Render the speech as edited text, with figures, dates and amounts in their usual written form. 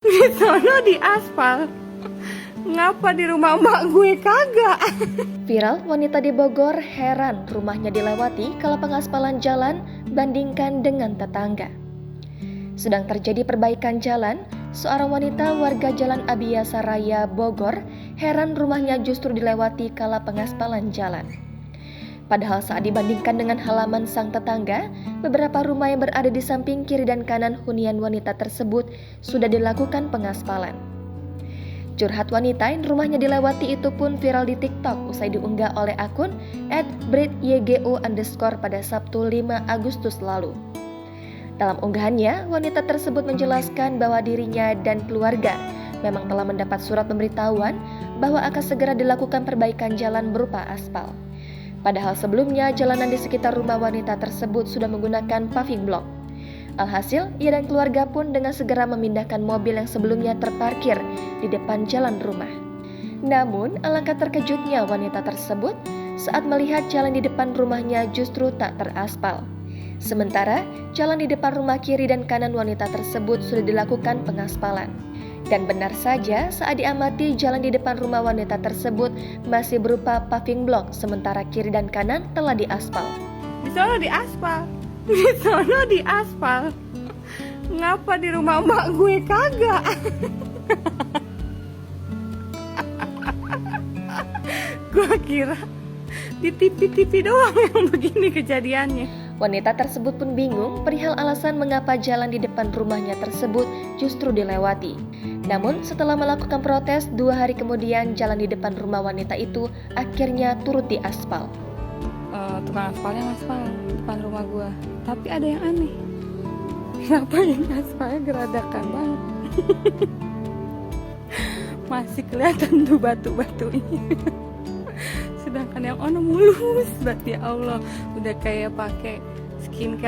Di sono di aspal. Ngapa di rumah emak gue kagak? Viral, wanita di Bogor heran rumahnya dilewati kala pengaspalan jalan bandingkan dengan tetangga. Sedang terjadi perbaikan jalan, seorang wanita warga Jalan Abiyasa Raya, Bogor, heran rumahnya justru dilewati kala pengaspalan jalan. Padahal saat dibandingkan dengan halaman sang tetangga, beberapa rumah yang berada di samping kiri dan kanan hunian wanita tersebut sudah dilakukan pengaspalan. Curhat wanita yang rumahnya dilewati itu pun viral di TikTok usai diunggah oleh akun @britYGO_ pada Sabtu 5 Agustus lalu. Dalam unggahannya, wanita tersebut menjelaskan bahwa dirinya dan keluarga memang telah mendapat surat pemberitahuan bahwa akan segera dilakukan perbaikan jalan berupa aspal. Padahal sebelumnya jalanan di sekitar rumah wanita tersebut sudah menggunakan paving block. Alhasil, ia dan keluarga pun dengan segera memindahkan mobil yang sebelumnya terparkir di depan jalan rumah. Namun, alangkah terkejutnya wanita tersebut saat melihat jalan di depan rumahnya justru tak teraspal. Sementara, jalan di depan rumah kiri dan kanan wanita tersebut sudah dilakukan pengaspalan. Dan benar saja saat diamati jalan di depan rumah wanita tersebut masih berupa paving block sementara kiri dan kanan telah diaspal. Di sono di aspal. Di sono di aspal. Ngapa di rumah emak gue kagak? Gue kira di TV-TV doang yang begini kejadiannya. Wanita tersebut pun bingung perihal alasan mengapa jalan di depan rumahnya tersebut justru dilewati. Namun setelah melakukan protes, 2 hari kemudian jalan di depan rumah wanita itu akhirnya turut diaspal. Tukang aspalnya ngaspal depan rumah gua. Tapi ada yang aneh. Kenapa yang aspalnya geradakan banget? Masih kelihatan tuh batu-batunya. Sedangkan yang ono mulus banget, ya Allah. Udah kayak pakai skincare